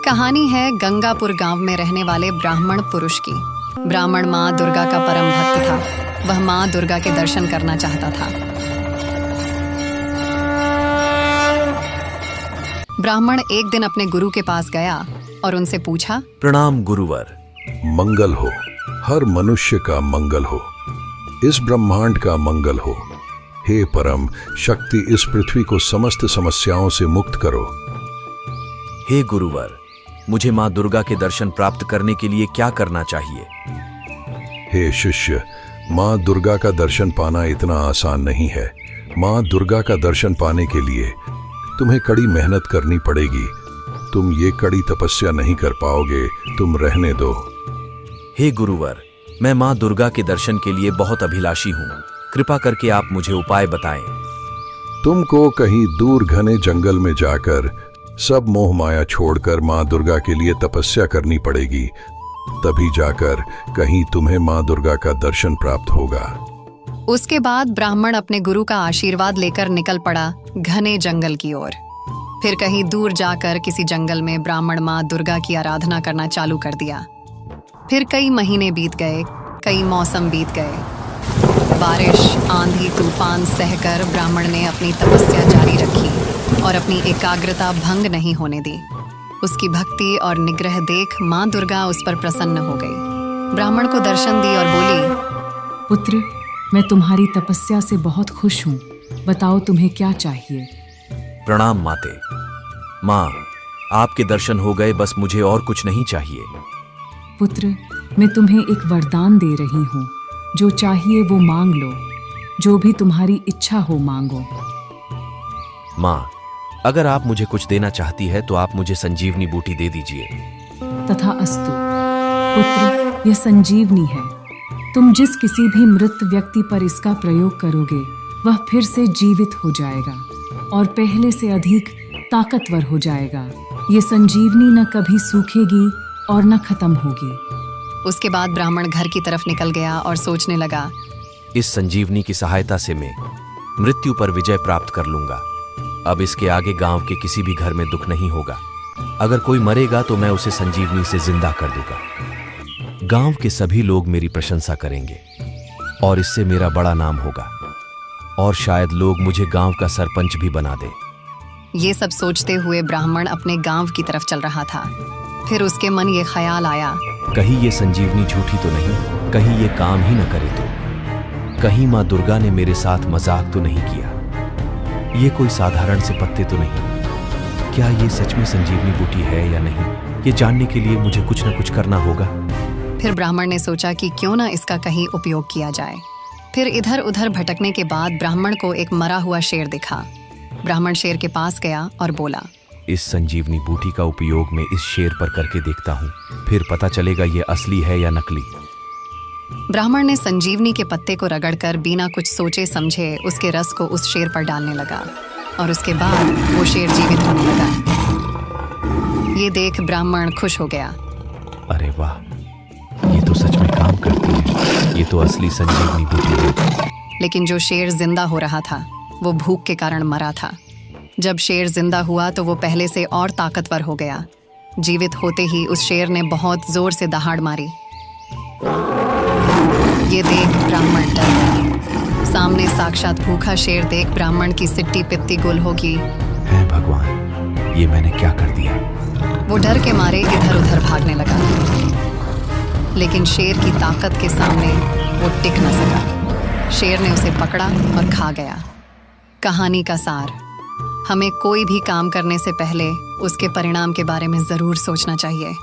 कहानी है गंगापुर गांव में रहने वाले ब्राह्मण पुरुष की। ब्राह्मण माँ दुर्गा का परम भक्त था। वह माँ दुर्गा के दर्शन करना चाहता था। ब्राह्मण एक दिन अपने गुरु के पास गया और उनसे पूछा, प्रणाम गुरुवर। मंगल हो, हर मनुष्य का मंगल हो, इस ब्रह्मांड का मंगल हो। हे परम शक्ति, इस पृथ्वी को समस्त समस्याओं से मुक्त करो। हे गुरुवर, मुझे माँ दुर्गा के दर्शन प्राप्त करने के लिए क्या करना चाहिए? हे शिष्य, माँ दुर्गा का दर्शन पाना इतना आसान नहीं है। माँ दुर्गा का दर्शन पाने के लिए तुम्हें कड़ी मेहनत करनी पड़ेगी। तुम ये कड़ी तपस्या नहीं कर पाओगे, तुम रहने दो। हे गुरुवर, मैं माँ दुर्गा के दर्शन के लिए बहुत अभिलाषी हूँ। कृपा करके आप मुझे उपाय बताएं। तुमको कहीं दूर घने जंगल में जाकर सब मोह माया छोड़कर माँ दुर्गा के लिए तपस्या करनी पड़ेगी। तभी जाकर कहीं तुम्हें माँ दुर्गा का दर्शन प्राप्त होगा। उसके बाद ब्राह्मण अपने गुरु का आशीर्वाद लेकर निकल पड़ा घने जंगल की ओर। फिर कहीं दूर जाकर किसी जंगल में ब्राह्मण माँ दुर्गा की आराधना करना चालू कर दिया। फिर कई महीने बीत गए, कई मौसम बीत गए। बारिश, आंधी, तूफान सहकर ब्राह्मण ने अपनी तपस्या जारी रखी और अपनी एकाग्रता भंग नहीं होने दी। उसकी भक्ति और निग्रह देख माँ दुर्गा उस पर प्रसन्न हो गई। ब्राह्मण को दर्शन दी और बोली, पुत्र, मैं तुम्हारी तपस्या से बहुत खुश हूँ। बताओ तुम्हें क्या चाहिए? प्रणाम माते। माँ, आपके दर्शन हो गए, बस मुझे और कुछ नहीं चाहिए। पुत्र, मैं तुम्हें एक वरदान दे रही हूँ। जो चाहिए वो मांग लो। जो भी तुम्हारी इच्छा हो मांगो। माँ, अगर आप मुझे कुछ देना चाहती है तो आप मुझे संजीवनी बूटी दे दीजिए। तथा अस्तु। पुत्र, यह संजीवनी है। तुम जिस किसी भी मृत व्यक्ति पर इसका प्रयोग करोगे वह फिर से जीवित हो जाएगा और पहले से अधिक ताकतवर हो जाएगा। ये संजीवनी न कभी सूखेगी और न खत्म होगी। उसके बाद ब्राह्मण घर की तरफ निकल गया और सोचने लगा, इस संजीवनी की सहायता से मैं मृत्यु पर विजय प्राप्त कर लूंगा। अब इसके आगे गांव के किसी भी घर में दुख नहीं होगा। अगर कोई मरेगा तो मैं उसे संजीवनी से जिंदा कर दूंगा। गांव के सभी लोग मेरी प्रशंसा करेंगे और इससे मेरा बड़ा नाम होगा और शायद लोग मुझे गांव का सरपंच भी बना दे। ये सब सोचते हुए ब्राह्मण अपने गांव की तरफ चल रहा था। फिर उसके मन ये ख्याल आया, कहीं ये संजीवनी झूठी तो नहीं, कहीं ये काम ही न करे तो, कहीं माँ दुर्गा ने मेरे साथ मजाक तो नहीं किया। ये कोई साधारण से पत्ते तो नहीं। क्या ये सच में संजीवनी बूटी है या नहीं, ये जानने के लिए मुझे कुछ न कुछ करना होगा। फिर ब्राह्मण ने सोचा कि क्यों ना इसका कहीं उपयोग किया जाए। फिर इधर उधर भटकने के बाद ब्राह्मण को एक मरा हुआ शेर दिखा। ब्राह्मण शेर के पास गया और बोला, इस संजीवनी बूटी का उपयोग मैं इस शेर पर करके देखता हूँ, फिर पता चलेगा ये असली है या नकली। ब्राह्मण ने संजीवनी के पत्ते को रगड़कर बिना कुछ सोचे समझे उसके रस को उस शेर पर डालने लगा और उसके बाद वो शेर जीवित होने लगा। ये देख ब्राह्मण खुश हो गया। अरे वाह, ये तो सच में काम करती है। ये तो असली संजीवनी बूटी है। लेकिन जो शेर जिंदा हो रहा था वो भूख के कारण मरा था। जब शेर जिंदा हुआ तो वो पहले से और ताकतवर हो गया। जीवित होते ही उस शेर ने बहुत जोर से दहाड़ मारी। ये देख ब्राह्मण डर गया। सामने साक्षात भूखा शेर देख ब्राह्मण की सिट्टी पित्ती गुल होगी। हे भगवान, ये मैंने क्या कर दिया? वो डर के मारे इधर उधर भागने लगा, लेकिन शेर की ताकत के सामने वो टिक न सका। शेर ने उसे पकड़ा और खा गया। कहानी का सार, हमें कोई भी काम करने से पहले उसके परिणाम के बारे में ज़रूर सोचना चाहिए।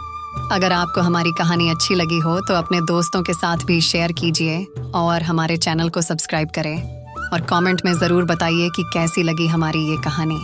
अगर आपको हमारी कहानी अच्छी लगी हो तो अपने दोस्तों के साथ भी शेयर कीजिए और हमारे चैनल को सब्सक्राइब करें और कमेंट में ज़रूर बताइए कि कैसी लगी हमारी ये कहानी।